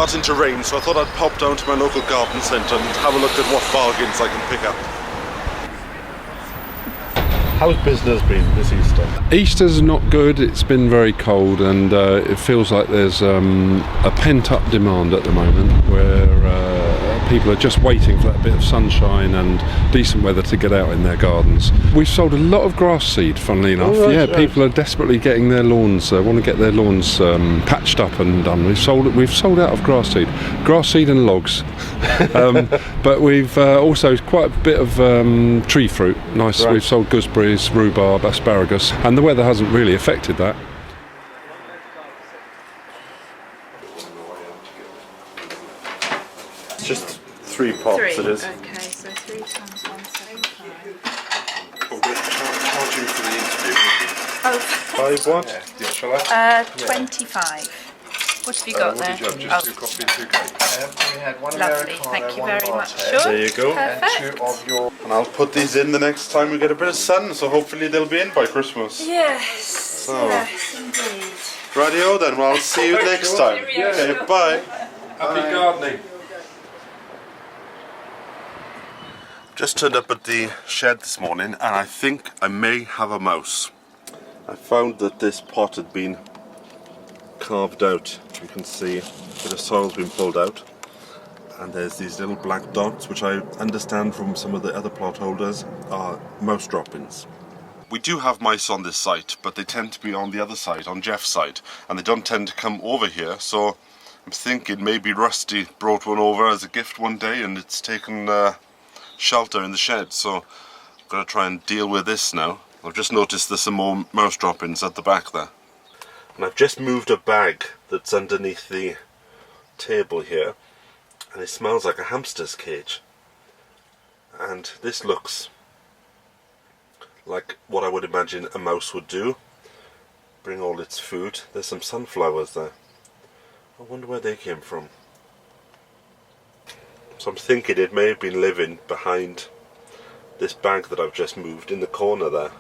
starting to rain, so I thought I'd pop down to my local garden centre and have a look at what bargains I can pick up. How's business been this Easter? Easter's not good. It's been very cold, and it feels like there's a pent-up demand at the moment where people are just waiting for that bit of sunshine and decent weather to get out in their gardens. We've sold a lot of grass seed, funnily enough. Oh, right, right. People are desperately getting their lawns, want to get their lawns patched up and done. We've sold out of grass seed and logs. But we've also quite a bit of tree fruit. Nice. Right. We've sold gooseberries, rhubarb, asparagus, and the weather hasn't really affected that. Just 3 pots it is. Okay, so 3 times 175. Oh, we're charging for the interview. Oh. 5 what? Yeah, shall I? 25. What have you got there? What did you have? Just 2 coffee and 2 cakes. We had one Lovely, Americano, thank you one very much. latte, Sure. There you go. Perfect. and 2 of your... And I'll put these in the next time we get a bit of sun, so hopefully they'll be in by Christmas. Yes, yes, indeed. Radio then, well, I'll see you next time. Yeah, Okay, sure. bye. Happy gardening. Just turned up at the shed this morning and I think I may have a mouse. I found that this pot had been carved out. You can see a bit of soil's been pulled out, and there's these little black dots which I understand from some of the other plot holders are mouse droppings. We do have mice on this site, but they tend to be on the other side, on Geoff's side, and they don't tend to come over here, so I'm thinking maybe Rusty brought one over as a gift one day and it's taken shelter in the shed, so I'm going to try and deal with this now. I've just noticed there's some more mouse droppings at the back there. And I've just moved a bag that's underneath the table here, and it smells like a hamster's cage. And this looks like what I would imagine a mouse would do. Bring all its food. There's some sunflowers there. I wonder where they came from. So I'm thinking it may have been living behind this bag that I've just moved in the corner there.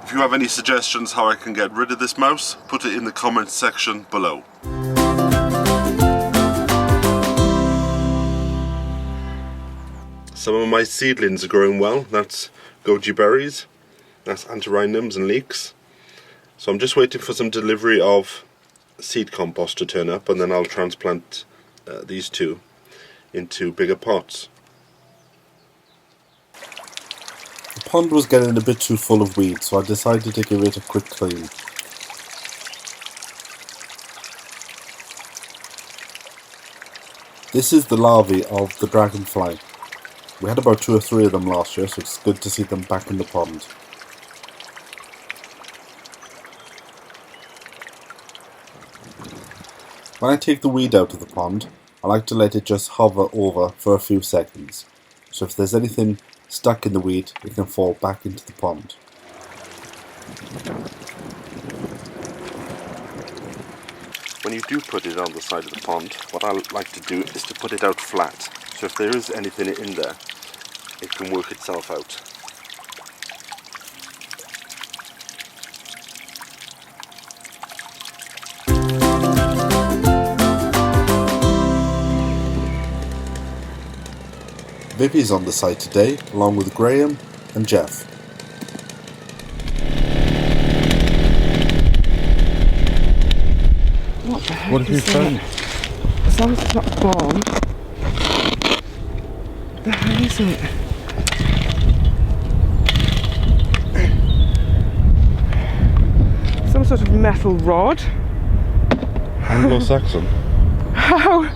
If you have any suggestions how I can get rid of this mouse, put it in the comments section below. Some of my seedlings are growing well. That's goji berries, that's antirrhinums and leeks. So I'm just waiting for some delivery of seed compost to turn up, and then I'll transplant these 2 into bigger pots. The pond was getting a bit too full of weeds, so I decided to give it a quick clean. This is the larvae of the dragonfly. We had about 2 or 3 of them last year, so it's good to see them back in the pond. When I take the weed out of the pond, I like to let it just hover over for a few seconds, so if there's anything stuck in the weed, it can fall back into the pond. When you do put it on the side of the pond, what I like to do is to put it out flat, so if there is anything in there, it can work itself out. Vivi is on the site today, along with Graham and Geoff. What the heck What have you is found? that? As long as it's not a bomb. The hell is it? Some sort of metal rod. Anglo-Saxon. How?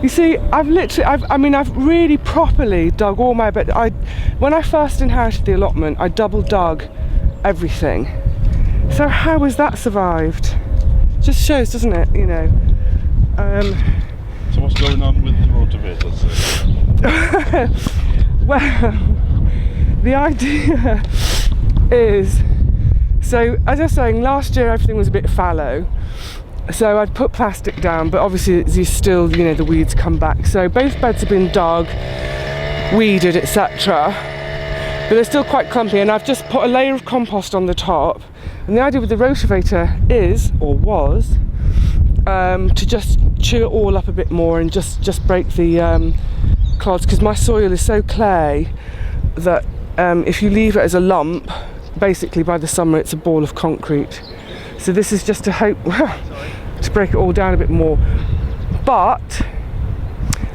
You see, I've really properly dug all my bed. When I first inherited the allotment, I double dug everything. So how has that survived? Just shows, doesn't it? You know. So what's going on with the rotavators? Well, the idea is, so as I was saying, last year everything was a bit fallow. So I'd put plastic down, but obviously still, you know, the weeds come back. So both beds have been dug, weeded, etc. But they're still quite clumpy, and I've just put a layer of compost on the top. And the idea with the rotavator is, or was, to just chew it all up a bit more and just break the clods, because my soil is so clay that if you leave it as a lump, basically by the summer it's a ball of concrete. So this is just to hope to break it all down a bit more. But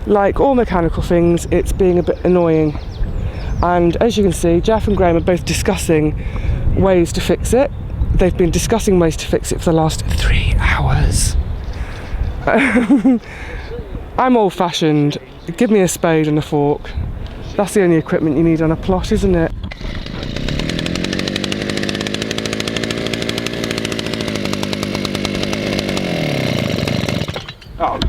like all mechanical things, it's being a bit annoying. And as you can see, Geoff and Graham are both discussing ways to fix it. They've been discussing ways to fix it for the last 3 hours. I'm old-fashioned. Give me a spade and a fork. That's the only equipment you need on a plot, isn't it? Oh.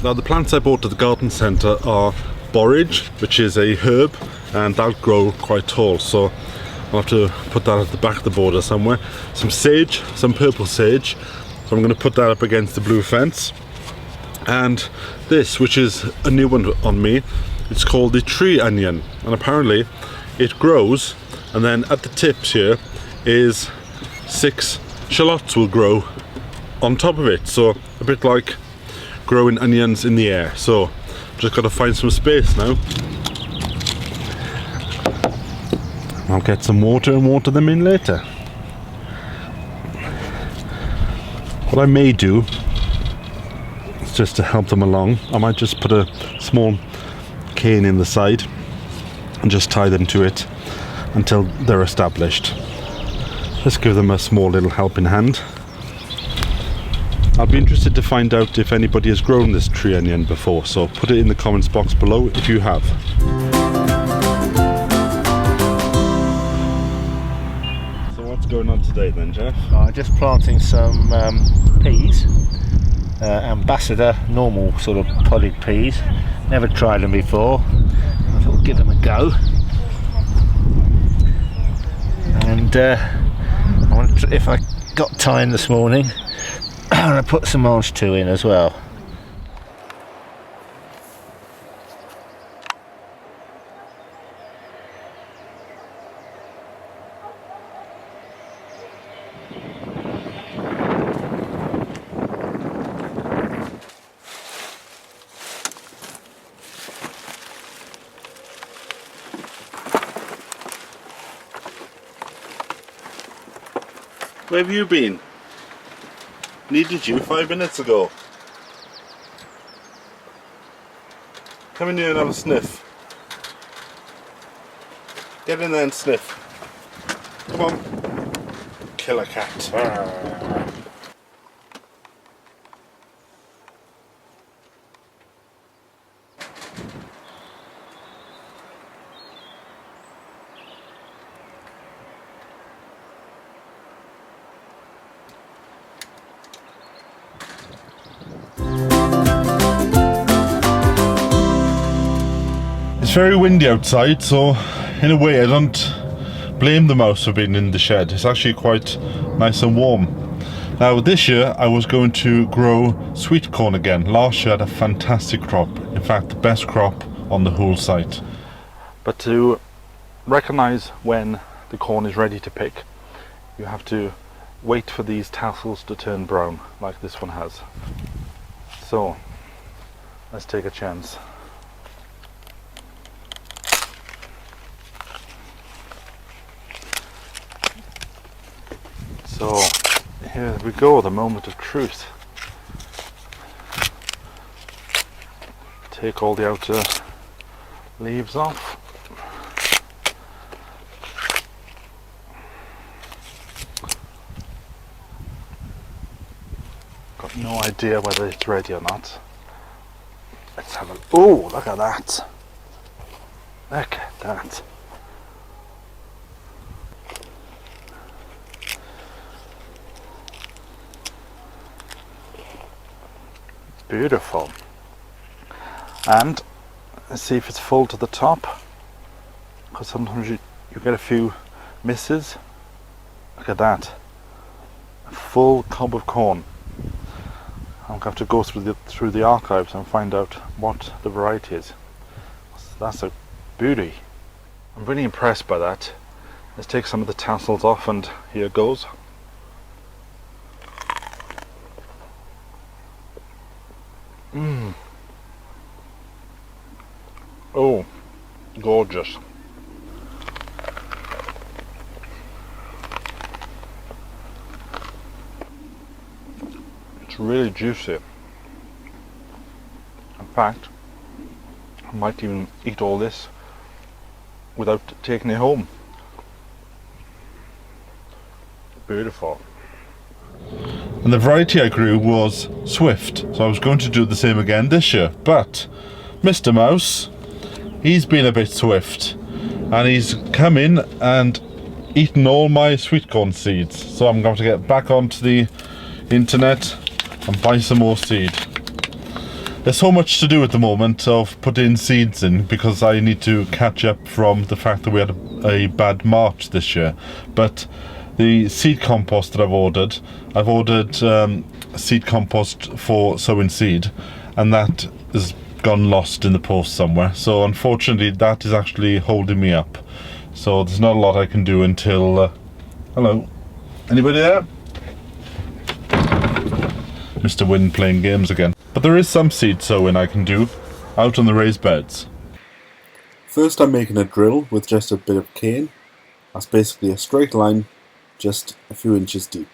Now the plants I bought at the garden centre are borage, which is a herb, and that'll grow quite tall, so I'll have to put that at the back of the border somewhere. Some sage, some purple sage, so I'm going to put that up against the blue fence. And this, which is a new one on me, it's called the tree onion, and apparently it grows, and then at the tips here is 6 shallots will grow on top of it, so a bit like growing onions in the air. So just got to find some space now. I'll get some water and water them in later. What I may do is, just to help them along, I might just put a small cane in the side and just tie them to it until they're established. Just give them a small little helping hand. I'll be interested to find out if anybody has grown this tree onion before, so put it in the comments box below if you have. So what's going on today then, Geoff? I'm just planting some peas, ambassador, normal sort of podded peas. Never tried them before. I thought I'd give them a go. And I want to, if I got time this morning, I'm going to put some mulch too in as well. Where have you been? Needed you 5 minutes ago. Come in here and have a sniff. Get in there and sniff. Come on. Killer cat. Arr. It's very windy outside, so in a way I don't blame the mouse for being in the shed. It's actually quite nice and warm. Now this year I was going to grow sweetcorn again. Last year I had a fantastic crop, in fact the best crop on the whole site. But to recognize when the corn is ready to pick, you have to wait for these tassels to turn brown like this one has. So let's take a chance. So here we go, the moment of truth. Take all the outer leaves off. Got no idea whether it's ready or not. Let's have a... Oh, look at that. Look at that. Beautiful. And let's see if it's full to the top, because sometimes you get a few misses. Look at that. A full cob of corn. I'm going to have to go through the archives and find out what the variety is. That's a beauty. I'm really impressed by that. Let's take some of the tassels off, and here goes. Oh, gorgeous. It's really juicy. In fact, I might even eat all this without taking it home. Beautiful. And the variety I grew was Swift, so I was going to do the same again this year, but Mr. Mouse, he's been a bit swift, and he's come in and eaten all my sweetcorn seeds, so I'm going to get back onto the internet and buy some more seed. There's so much to do at the moment of putting seeds in, because I need to catch up from the fact that we had a bad March this year. But the seed compost that I've ordered seed compost for sowing seed, and that has gone lost in the post somewhere, so unfortunately that is actually holding me up, so there's not a lot I can do until hello, anybody there? Mr. Wind playing games again. But there is some seed sowing I can do out on the raised beds. First I'm making a drill with just a bit of cane. That's basically a straight line, just a few inches deep.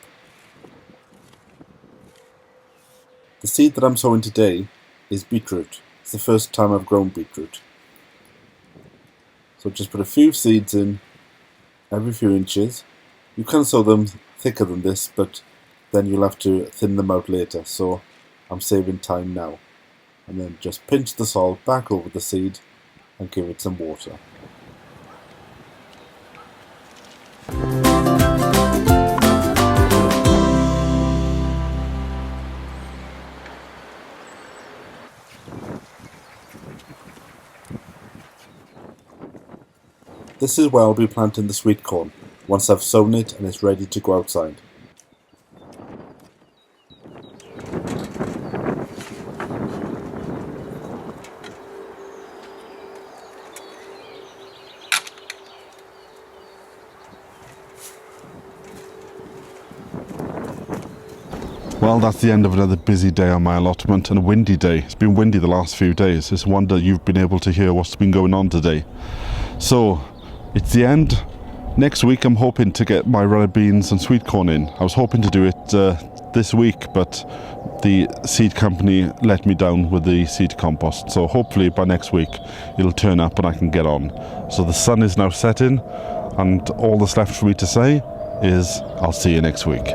The seed that I'm sowing today is beetroot. It's the first time I've grown beetroot. So just put a few seeds in every few inches. You can sow them thicker than this, but then you'll have to thin them out later, so I'm saving time now. And then just pinch the soil back over the seed and give it some water. This is where I'll be planting the sweetcorn, once I've sown it and it's ready to go outside. Well, that's the end of another busy day on my allotment, and a windy day. It's been windy the last few days. It's a wonder you've been able to hear what's been going on today. So, it's the end. Next week I'm hoping to get my runner beans and sweetcorn in. I was hoping to do it this week, but the seed company let me down with the seed compost. So hopefully by next week it'll turn up and I can get on. So the sun is now setting, and all that's left for me to say is I'll see you next week.